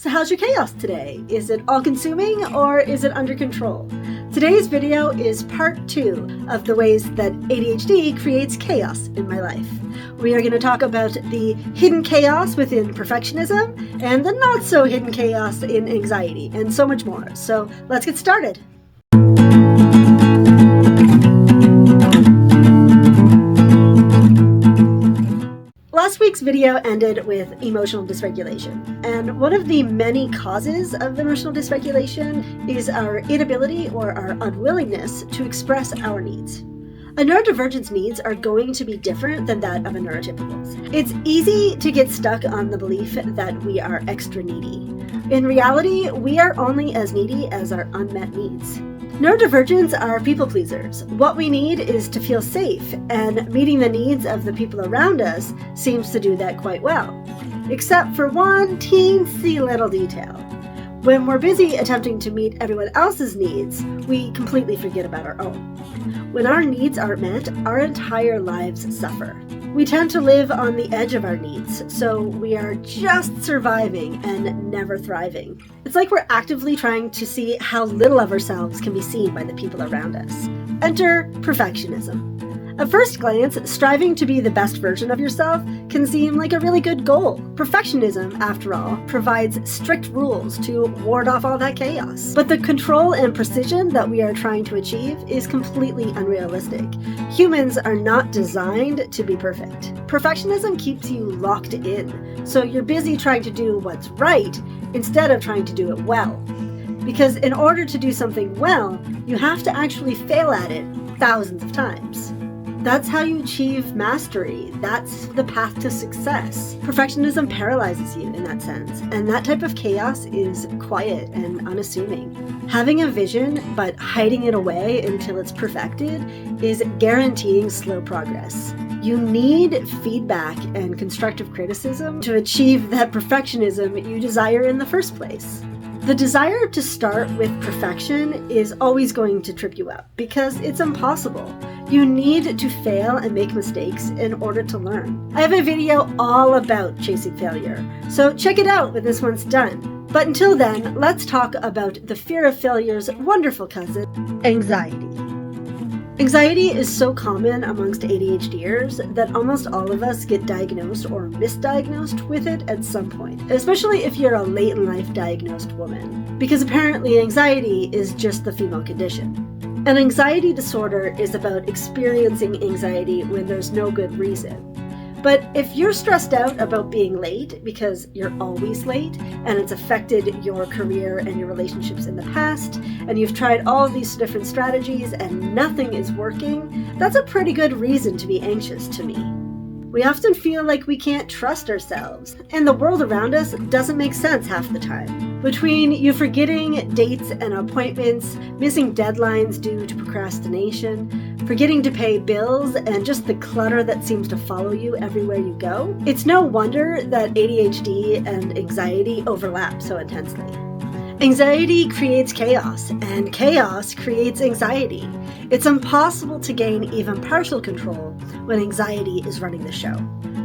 So how's your chaos today? Is it all-consuming or is it under control? Today's video is part 2 of the ways that ADHD creates chaos in my life. We are going to talk about the hidden chaos within perfectionism and the not-so-hidden chaos in anxiety and so much more. So let's get started. Last week's video ended with emotional dysregulation, and one of the many causes of emotional dysregulation is our inability or our unwillingness to express our needs. A neurodivergent's needs are going to be different than that of a neurotypical's. It's easy to get stuck on the belief that we are extra needy. In reality, we are only as needy as our unmet needs. Neurodivergents are people pleasers. What we need is to feel safe, and meeting the needs of the people around us seems to do that quite well. Except for one teensy little detail. When we're busy attempting to meet everyone else's needs, we completely forget about our own. When our needs aren't met, our entire lives suffer. We tend to live on the edge of our needs, so we are just surviving and never thriving. It's like we're actively trying to see how little of ourselves can be seen by the people around us. Enter perfectionism. At first glance, striving to be the best version of yourself can seem like a really good goal. Perfectionism, after all, provides strict rules to ward off all that chaos. But the control and precision that we are trying to achieve is completely unrealistic. Humans are not designed to be perfect. Perfectionism keeps you locked in, so you're busy trying to do what's right instead of trying to do it well. Because in order to do something well, you have to actually fail at it thousands of times. That's how you achieve mastery. That's the path to success. Perfectionism paralyzes you in that sense, and that type of chaos is quiet and unassuming. Having a vision, but hiding it away until it's perfected, is guaranteeing slow progress. You need feedback and constructive criticism to achieve that perfectionism you desire in the first place. The desire to start with perfection is always going to trip you up because it's impossible. You need to fail and make mistakes in order to learn. I have a video all about chasing failure, so check it out when this one's done. But until then, let's talk about the fear of failure's wonderful cousin, anxiety. Anxiety is so common amongst ADHDers that almost all of us get diagnosed or misdiagnosed with it at some point, especially if you're a late-in-life diagnosed woman, because apparently anxiety is just the female condition. An anxiety disorder is about experiencing anxiety when there's no good reason. But if you're stressed out about being late because you're always late and it's affected your career and your relationships in the past, and you've tried all these different strategies and nothing is working, that's a pretty good reason to be anxious to me. We often feel like we can't trust ourselves, and the world around us doesn't make sense half the time. Between you forgetting dates and appointments, missing deadlines due to procrastination, forgetting to pay bills, and just the clutter that seems to follow you everywhere you go, it's no wonder that ADHD and anxiety overlap so intensely. Anxiety creates chaos, and chaos creates anxiety. It's impossible to gain even partial control when anxiety is running the show.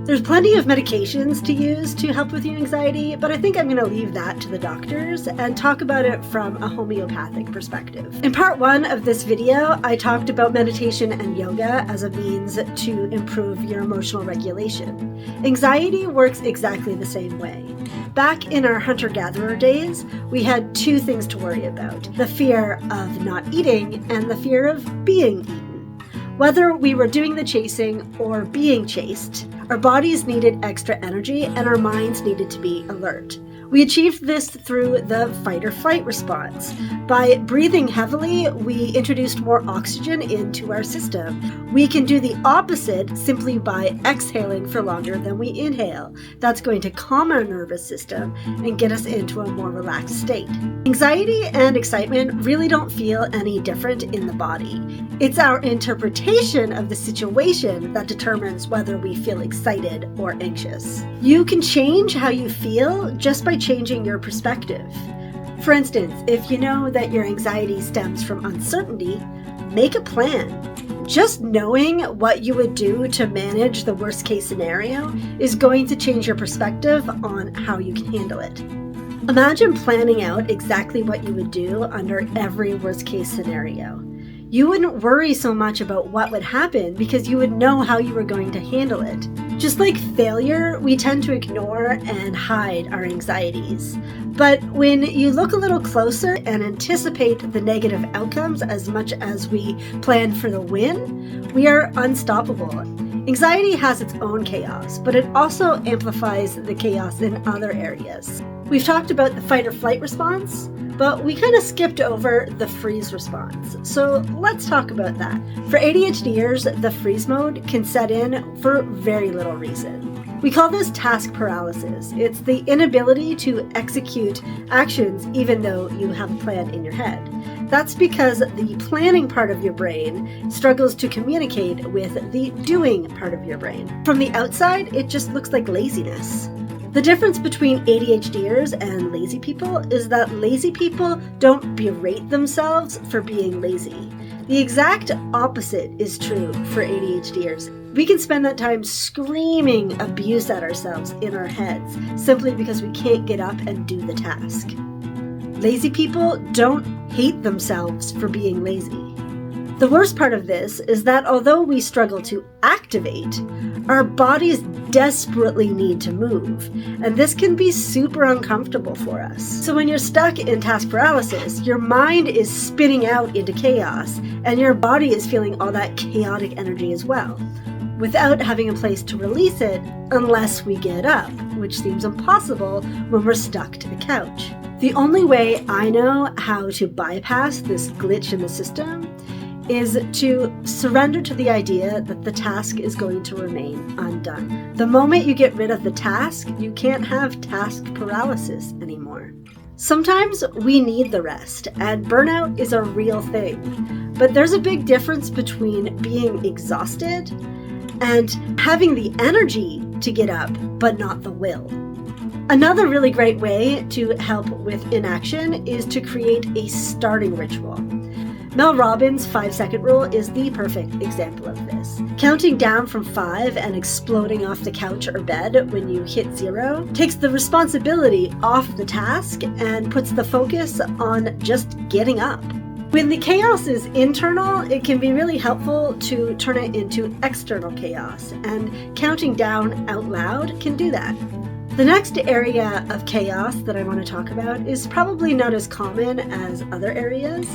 There's plenty of medications to use to help with your anxiety, but I think I'm going to leave that to the doctors and talk about it from a homeopathic perspective. In part 1 of this video, I talked about meditation and yoga as a means to improve your emotional regulation. Anxiety works exactly the same way. Back in our hunter-gatherer days, we had 2 things to worry about: the fear of not eating and the fear of being eaten. Whether we were doing the chasing or being chased, our bodies needed extra energy and our minds needed to be alert. We achieved this through the fight or flight response. By breathing heavily, we introduced more oxygen into our system. We can do the opposite simply by exhaling for longer than we inhale. That's going to calm our nervous system and get us into a more relaxed state. Anxiety and excitement really don't feel any different in the body. It's our interpretation of the situation that determines whether we feel excited or anxious. You can change how you feel just by changing your perspective. For instance, if you know that your anxiety stems from uncertainty, make a plan. Just knowing what you would do to manage the worst case scenario is going to change your perspective on how you can handle it. Imagine planning out exactly what you would do under every worst-case scenario. You wouldn't worry so much about what would happen because you would know how you were going to handle it. Just like failure, we tend to ignore and hide our anxieties. But when you look a little closer and anticipate the negative outcomes as much as we plan for the win, we are unstoppable. Anxiety has its own chaos, but it also amplifies the chaos in other areas. We've talked about the fight or flight response, but we kind of skipped over the freeze response. So let's talk about that. For ADHDers, the freeze mode can set in for very little reason. We call this task paralysis. It's the inability to execute actions even though you have a plan in your head. That's because the planning part of your brain struggles to communicate with the doing part of your brain. From the outside, it just looks like laziness. The difference between ADHDers and lazy people is that lazy people don't berate themselves for being lazy. The exact opposite is true for ADHDers. We can spend that time screaming abuse at ourselves in our heads simply because we can't get up and do the task. Lazy people don't hate themselves for being lazy. The worst part of this is that although we struggle to activate, our bodies desperately need to move, and this can be super uncomfortable for us. So when you're stuck in task paralysis, your mind is spinning out into chaos, and your body is feeling all that chaotic energy as well, without having a place to release it unless we get up, which seems impossible when we're stuck to the couch. The only way I know how to bypass this glitch in the system is to surrender to the idea that the task is going to remain undone. The moment you get rid of the task, you can't have task paralysis anymore. Sometimes we need the rest, and burnout is a real thing. But there's a big difference between being exhausted and having the energy to get up, but not the will. Another really great way to help with inaction is to create a starting ritual. Mel Robbins' 5-second rule is the perfect example of this. Counting down from 5 and exploding off the couch or bed when you hit 0 takes the responsibility off the task and puts the focus on just getting up. When the chaos is internal, it can be really helpful to turn it into external chaos, and counting down out loud can do that. The next area of chaos that I want to talk about is probably not as common as other areas,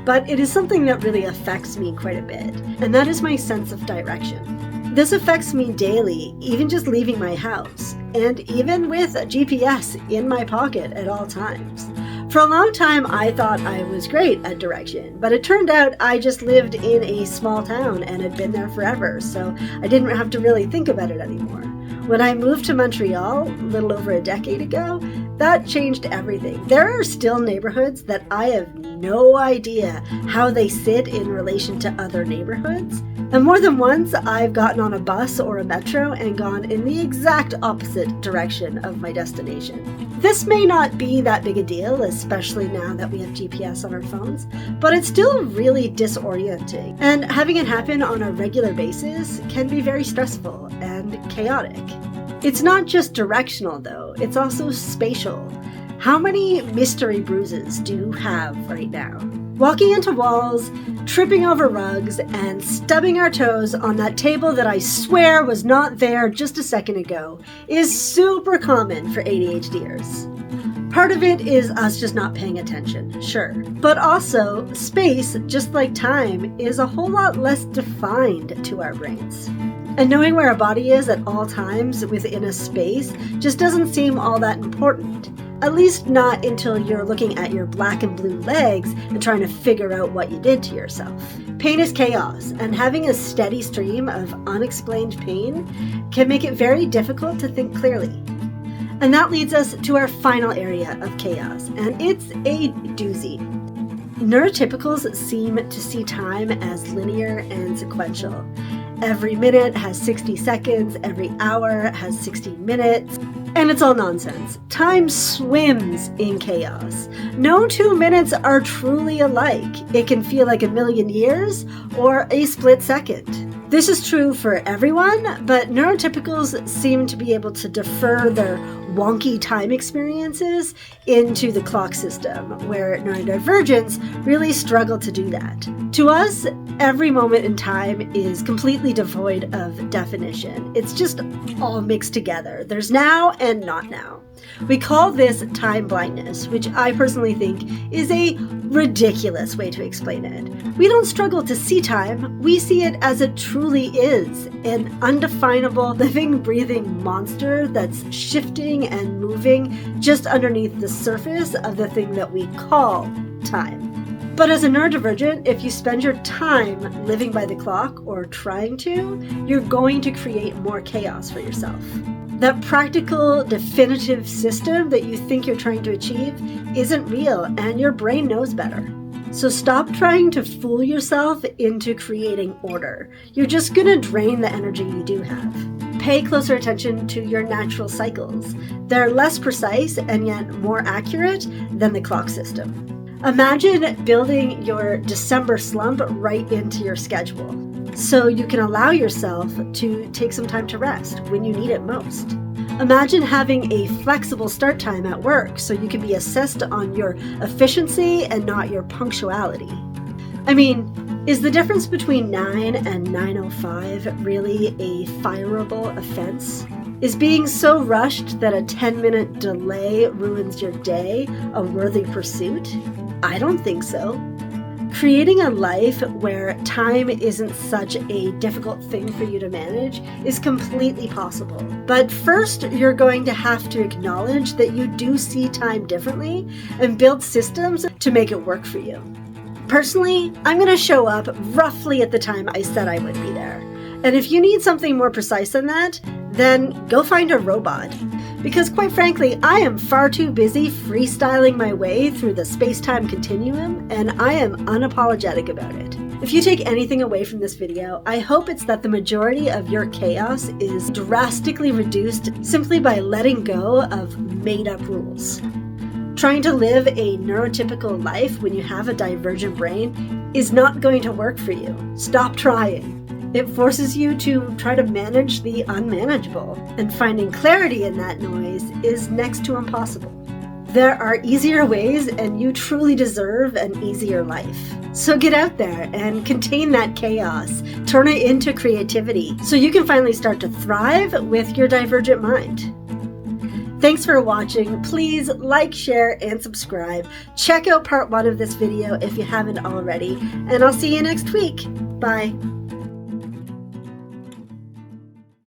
but it is something that really affects me quite a bit, and that is my sense of direction. This affects me daily, even just leaving my house, and even with a GPS in my pocket at all times. For a long time, I thought I was great at direction, but it turned out I just lived in a small town and had been there forever, so I didn't have to really think about it anymore. When I moved to Montreal a little over a decade ago, that changed everything. There are still neighborhoods that I have no idea how they sit in relation to other neighborhoods. And more than once, I've gotten on a bus or a metro and gone in the exact opposite direction of my destination. This may not be that big a deal, especially now that we have GPS on our phones, but it's still really disorienting. And having it happen on a regular basis can be very stressful and chaotic. It's not just directional though, it's also spatial. How many mystery bruises do you have right now? Walking into walls, tripping over rugs, and stubbing our toes on that table that I swear was not there just a second ago is super common for ADHDers. Part of it is us just not paying attention, sure. But also, space, just like time, is a whole lot less defined to our brains. And knowing where a body is at all times within a space just doesn't seem all that important. At least not until you're looking at your black and blue legs and trying to figure out what you did to yourself. Pain is chaos, and having a steady stream of unexplained pain can make it very difficult to think clearly. And that leads us to our final area of chaos, and it's a doozy. Neurotypicals seem to see time as linear and sequential. Every minute has 60 seconds, every hour has 60 minutes, and it's all nonsense. Time swims in chaos. No 2 minutes are truly alike. It can feel like a million years or a split second. This is true for everyone, but neurotypicals seem to be able to defer their wonky time experiences into the clock system, where neurodivergents really struggle to do that. To us, every moment in time is completely devoid of definition. It's just all mixed together. There's now and not now. We call this time blindness, which I personally think is a ridiculous way to explain it. We don't struggle to see time, we see it as it truly is, an undefinable, living, breathing monster that's shifting and moving just underneath the surface of the thing that we call time. But as a neurodivergent, if you spend your time living by the clock or trying to, you're going to create more chaos for yourself. That practical, definitive system that you think you're trying to achieve isn't real, and your brain knows better. So stop trying to fool yourself into creating order. You're just going to drain the energy you do have. Pay closer attention to your natural cycles. They're less precise and yet more accurate than the clock system. Imagine building your December slump right into your schedule, so you can allow yourself to take some time to rest when you need it most. Imagine having a flexible start time at work so you can be assessed on your efficiency and not your punctuality. I mean, is the difference between 9 and 9:05 really a fireable offense? Is being so rushed that a 10-minute delay ruins your day a worthy pursuit? I don't think so. Creating a life where time isn't such a difficult thing for you to manage is completely possible. But first, you're going to have to acknowledge that you do see time differently and build systems to make it work for you. Personally, I'm going to show up roughly at the time I said I would be there. And if you need something more precise than that, then go find a robot. Because quite frankly, I am far too busy freestyling my way through the space-time continuum, and I am unapologetic about it. If you take anything away from this video, I hope it's that the majority of your chaos is drastically reduced simply by letting go of made-up rules. Trying to live a neurotypical life when you have a divergent brain is not going to work for you. Stop trying. It forces you to try to manage the unmanageable, and finding clarity in that noise is next to impossible. There are easier ways, and you truly deserve an easier life. So get out there and contain that chaos. Turn it into creativity so you can finally start to thrive with your divergent mind. Thanks for watching. Please like, share, and subscribe. Check out part 1 of this video if you haven't already, and I'll see you next week. Bye.